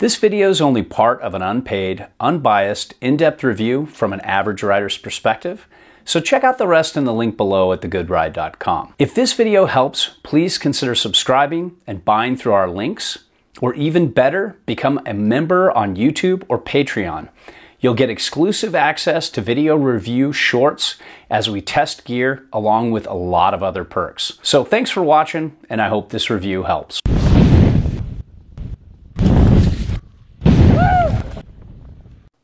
This video is only part of an unpaid, unbiased, in-depth review from an average rider's perspective, so check out the rest in the link below at thegoodride.com. If this video helps, please consider subscribing and buying through our links, or even better, become a member on YouTube or Patreon. You'll get exclusive access to video review shorts as we test gear, along with a lot of other perks. So thanks for watching, and I hope this review helps.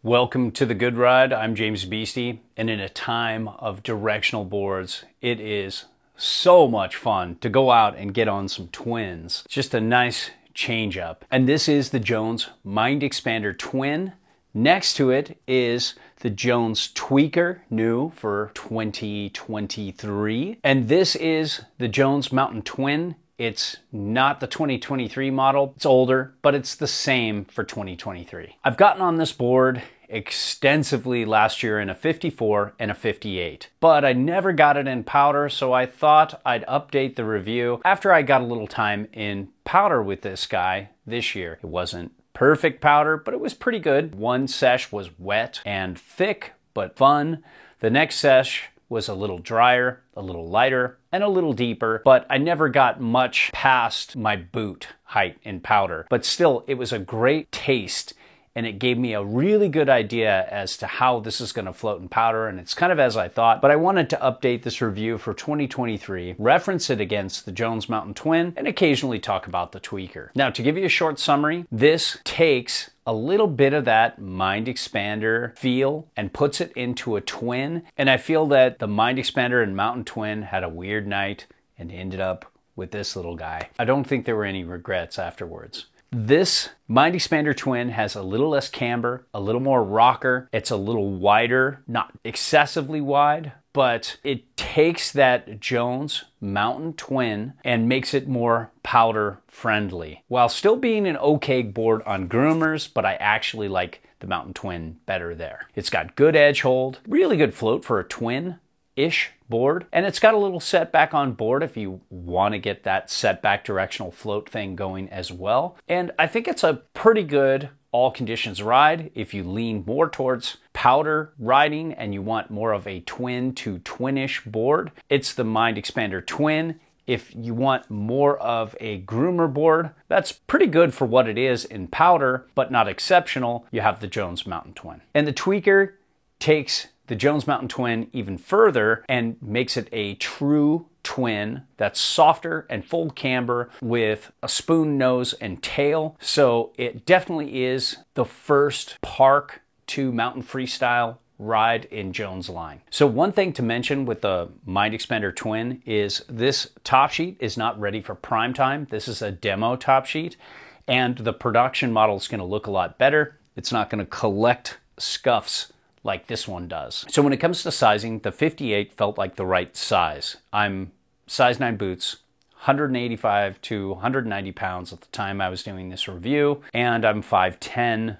Welcome to The Good Ride. I'm James Beastie, and in a time of directional boards, it is so much fun to go out and get on some twins. Just a nice change up. And this is the Jones Mind Expander Twin. Next to it is the Jones Tweaker, new for 2023. And this is the Jones Mountain Twin. It's not the 2023 model, it's older, but it's the same for 2023. I've gotten on this board extensively last year in a 54 and a 58, but I never got it in powder, so I thought I'd update the review after I got a little time in powder with this guy this year. It wasn't perfect powder, but it was pretty good. One sesh was wet and thick, but fun. The next sesh was a little drier, a little lighter, and a little deeper, but I never got much past my boot height in powder. But still, it was a great taste, and it gave me a really good idea as to how this is gonna float in powder, and it's kind of as I thought, but I wanted to update this review for 2023, reference it against the Jones Mountain Twin, and occasionally talk about the Tweaker. Now, to give you a short summary, this takes a little bit of that Mind Expander feel and puts it into a twin, and I feel that the Mind Expander and Mountain Twin had a weird night and ended up with this little guy. I don't think there were any regrets afterwards. This Mind Expander Twin has a little less camber, a little more rocker. It's a little wider, not excessively wide, but it takes that Jones Mountain Twin and makes it more powder friendly, while still being an okay board on groomers, but I actually like the Mountain Twin better there. It's got good edge hold, really good float for a twin-ish board, and it's got a little setback on board if you want to get that setback directional float thing going as well. And I think it's a pretty good all conditions ride if you lean more towards powder riding and you want more of a twin to twinish board. It's the Mind Expander Twin. If you want more of a groomer board, that's pretty good for what it is in powder, but not exceptional. You have the Jones Mountain Twin. And the Tweaker takes the Jones Mountain Twin even further and makes it a true twin that's softer and full camber with a spoon nose and tail. So it definitely is the first park to mountain freestyle ride in Jones line. So one thing to mention with the Mind Expander Twin is this top sheet is not ready for prime time. This is a demo top sheet, and the production model is going to look a lot better. It's not going to collect scuffs like this one does. So when it comes to sizing, the 58 felt like the right size. I'm size 9 boots, 185 to 190 pounds at the time I was doing this review, and I'm 5'10",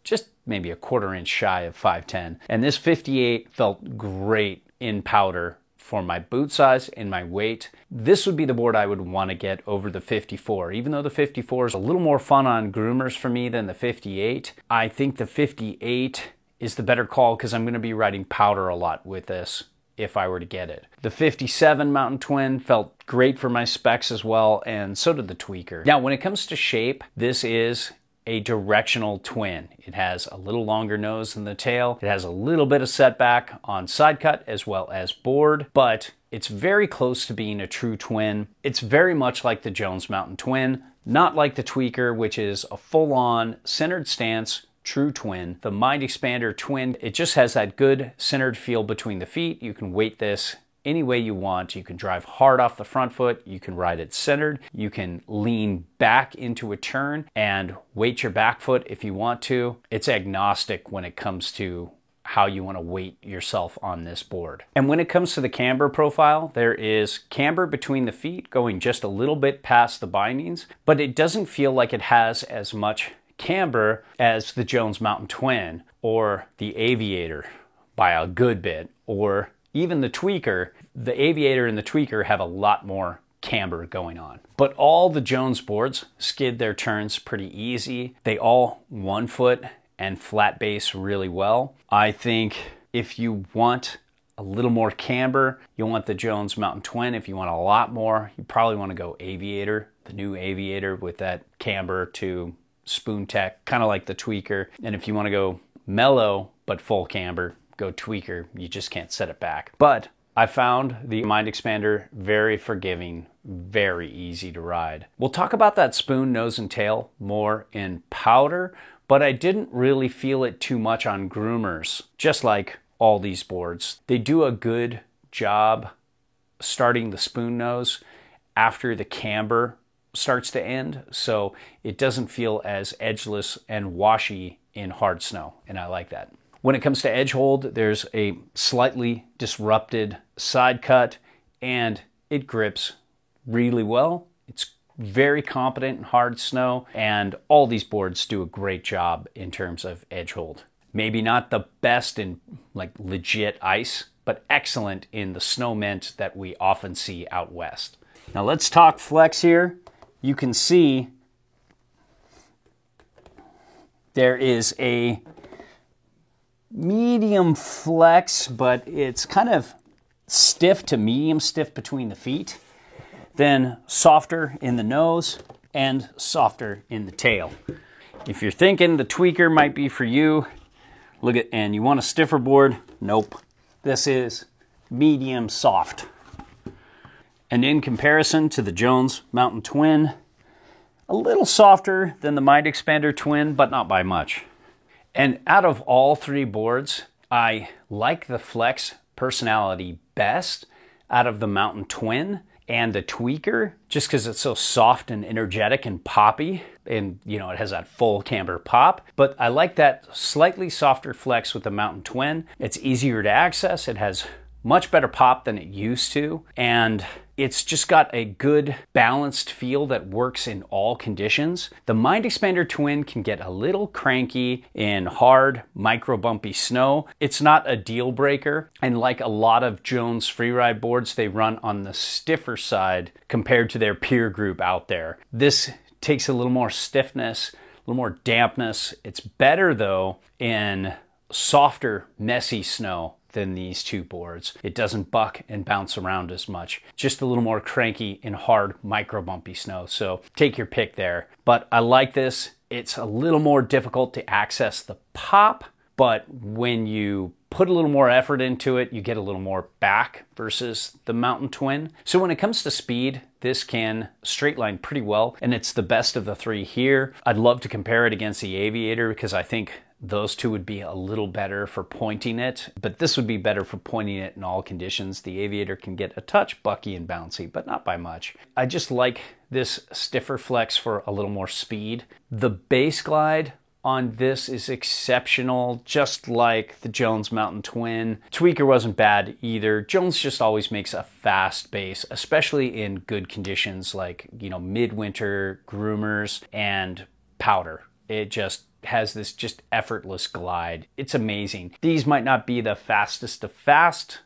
just maybe a quarter inch shy of 5'10". And this 58 felt great in powder for my boot size and my weight. This would be the board I would want to get over the 54. Even though the 54 is a little more fun on groomers for me than the 58, I think the 58 is the better call because I'm going to be riding powder a lot with this if I were to get it. The 57 Mountain Twin felt great for my specs as well, and so did the Tweaker. Now, when it comes to shape, this is a directional twin. It has a little longer nose than the tail. It has a little bit of setback on side cut as well as board, but it's very close to being a true twin. It's very much like the Jones Mountain Twin, not like the Tweaker, which is a full-on centered stance true twin. The Mind Expander Twin, it just has that good centered feel between the feet. You can weight this any way you want. You can drive hard off the front foot. You can ride it centered. You can lean back into a turn and weight your back foot if you want to. It's agnostic when it comes to how you want to weight yourself on this board. And when it comes to the camber profile, there is camber between the feet going just a little bit past the bindings, but it doesn't feel like it has as much camber as the Jones Mountain Twin or the Aviator by a good bit, or even the Tweaker. The Aviator and the Tweaker have a lot more camber going on. But all the Jones boards skid their turns pretty easy. They all 1 foot and flat base really well. I think if you want a little more camber, you'll want the Jones Mountain Twin. If you want a lot more, you probably want to go Aviator, the new Aviator with that camber to spoon tech, kind of like the Tweaker. And if you want to go mellow but full camber, go Tweaker. You just can't set it back. But I found the Mind Expander very forgiving, very easy to ride. We'll talk about that spoon, nose, and tail more in powder, but I didn't really feel it too much on groomers, just like all these boards. They do a good job starting the spoon nose after the camber starts to end, so it doesn't feel as edgeless and washy in hard snow, and I like that. When it comes to edge hold, there's a slightly disrupted side cut, and it grips really well. It's very competent in hard snow, and all these boards do a great job in terms of edge hold. Maybe not the best in like legit ice, but excellent in the snow mint that we often see out west. Now let's talk flex here. You can see there is a medium flex, but it's kind of stiff to medium stiff between the feet, then softer in the nose and softer in the tail. If you're thinking the Tweaker might be for you, look at, and you want a stiffer board, nope. This is medium soft. And in comparison to the Jones Mountain Twin, a little softer than the Mind Expander Twin, but not by much. And out of all three boards, I like the Flex personality best out of the Mountain Twin and the Tweaker, just because it's so soft and energetic and poppy, and you know, it has that full camber pop. But I like that slightly softer Flex with the Mountain Twin. It's easier to access, it has much better pop than it used to, and it's just got a good balanced feel that works in all conditions. The Mind Expander Twin can get a little cranky in hard, micro bumpy snow. It's not a deal breaker, and like a lot of Jones freeride boards, they run on the stiffer side compared to their peer group out there. This takes a little more stiffness, a little more dampness. It's better though in softer, messy snow than these two boards. It doesn't buck and bounce around as much. Just a little more cranky in hard, micro bumpy snow. So take your pick there. But I like this. It's a little more difficult to access the pop, but when you put a little more effort into it, you get a little more back versus the Mountain Twin. So when it comes to speed, this can straight line pretty well, and it's the best of the three here. I'd love to compare it against the Aviator because I think those two would be a little better for pointing it, but this would be better for pointing it in all conditions. The Aviator can get a touch bucky and bouncy, but not by much. I just like this stiffer Flex for a little more speed. The base glide on this is exceptional, just like the Jones Mountain Twin. Tweaker wasn't bad either. Jones just always makes a fast base, especially in good conditions like, you know, midwinter, groomers, and powder. It just has this just effortless glide. It's amazing. These might not be the fastest of fast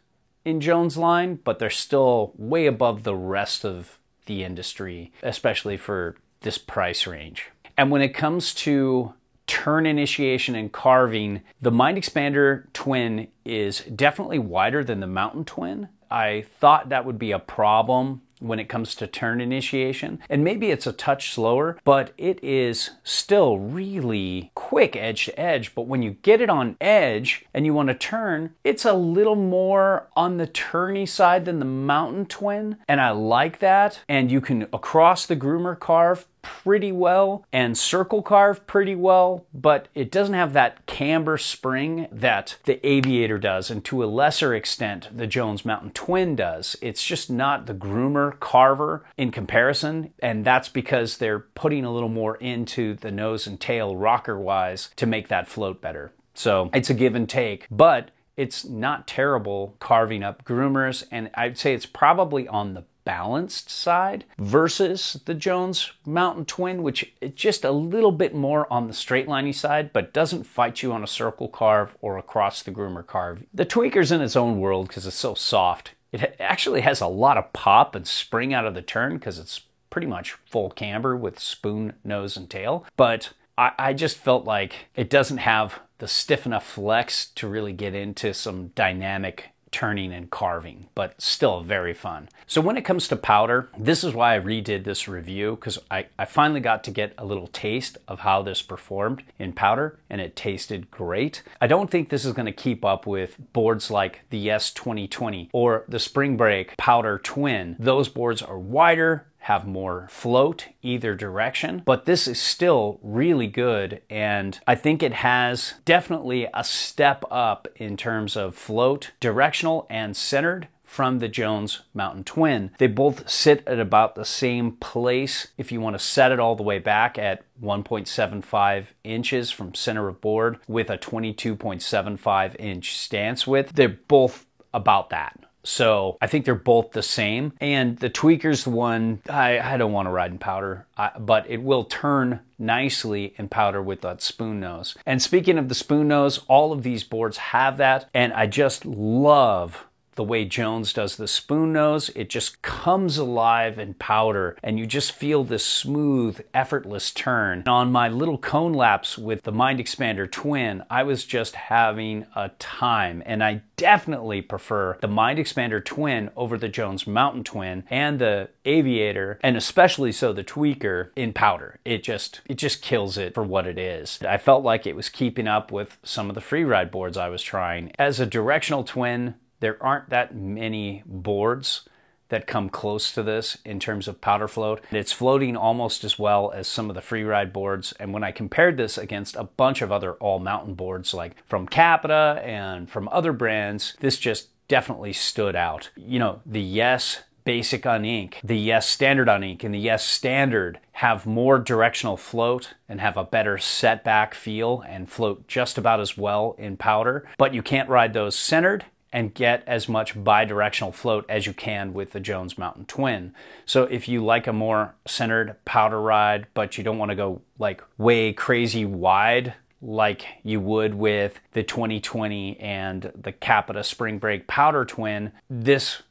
in Jones line, but they're still way above the rest of the industry, especially for this price range. And when it comes to turn initiation and carving, the Mind Expander Twin is definitely wider than the Mountain Twin. I thought that would be a problem when it comes to turn initiation, and maybe it's a touch slower, but it is still really quick edge to edge. But when you get it on edge and you want to turn, it's a little more on the turny side than the Mountain Twin, and I like that. And you can across the groomer carve pretty well and circle carve pretty well, but it doesn't have that camber spring that the Aviator does, and to a lesser extent the Jones Mountain Twin does. It's just not the groomer carver in comparison, and that's because they're putting a little more into the nose and tail rocker wise to make that float better. So it's a give and take, but it's not terrible carving up groomers, and I'd say it's probably on the balanced side versus the Jones Mountain Twin, which is just a little bit more on the straight liney side, but doesn't fight you on a circle carve or across the groomer carve. The Tweaker's in its own world because it's so soft. It actually has a lot of pop and spring out of the turn because it's pretty much full camber with spoon, nose, and tail. But I just felt like it doesn't have the stiff enough flex to really get into some dynamic turning and carving, but still very fun. So when it comes to powder, this is why I redid this review, because I finally got to get a little taste of how this performed in powder, and it tasted great. I don't think this is going to keep up with boards like the Yes 2020 or the Spring Break Powder Twin. Those boards are wider, have more float either direction, but this is still really good, and I think it has definitely a step up in terms of float, directional and centered from the Jones Mountain Twin. They both sit at about the same place if you want to set it all the way back at 1.75 inches from center of board with a 22.75 inch stance width. They're both about that. So I think they're both the same. And the Tweaker's the one I don't want to ride in powder, but it will turn nicely in powder with that spoon nose. And speaking of the spoon nose, all of these boards have that. And I just love the way Jones does the spoon nose. It just comes alive in powder and you just feel this smooth, effortless turn. On my little cone laps with the Mind Expander Twin, I was just having a time, and I definitely prefer the Mind Expander Twin over the Jones Mountain Twin and the Aviator, and especially so the Tweaker in powder. It just kills it for what it is. I felt like it was keeping up with some of the freeride boards I was trying. As a directional twin, there aren't that many boards that come close to this in terms of powder float. It's floating almost as well as some of the freeride boards. And when I compared this against a bunch of other all-mountain boards like from Capita and from other brands, this just definitely stood out. You know, the Yes Basic on ink, the Yes Standard on ink, and the Yes Standard have more directional float and have a better setback feel and float just about as well in powder. But you can't ride those centered and get as much bi-directional float as you can with the Jones Mountain Twin. So if you like a more centered powder ride, but you don't want to go like way crazy wide like you would with the 2020 and the Capita Spring Break Powder Twin, this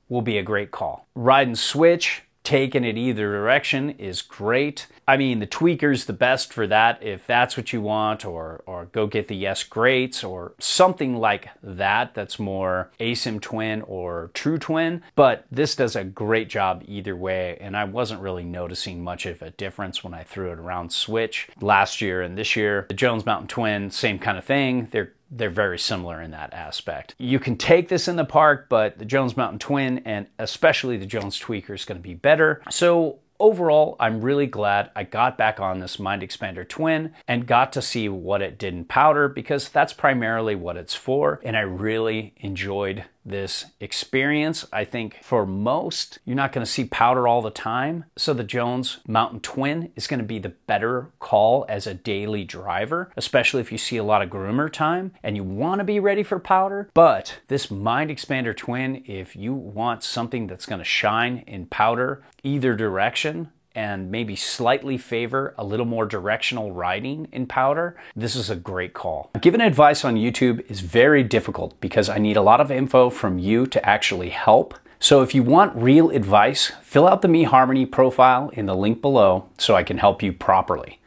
will be a great call. Ride and switch, taking it either direction is great. I mean, the Tweaker's the best for that if that's what you want, or go get the Yes Greats or something like that that's more ASIM Twin or True Twin. But this does a great job either way, and I wasn't really noticing much of a difference when I threw it around switch last year and this year. The Jones Mountain Twin, same kind of thing. They're very similar in that aspect. You can take this in the park, but the Jones Mountain Twin and especially the Jones Tweaker is going to be better. So overall, I'm really glad I got back on this Mind Expander Twin and got to see what it did in powder, because that's primarily what it's for. And I really enjoyed this experience. I think for most, you're not going to see powder all the time. So the Jones Mountain Twin is going to be the better call as a daily driver, especially if you see a lot of groomer time and you want to be ready for powder. But this Mind Expander Twin, if you want something that's going to shine in powder either direction, and maybe slightly favor a little more directional riding in powder, this is a great call. Giving advice on YouTube is very difficult because I need a lot of info from you to actually help. So if you want real advice, fill out the Me Harmony profile in the link below so I can help you properly.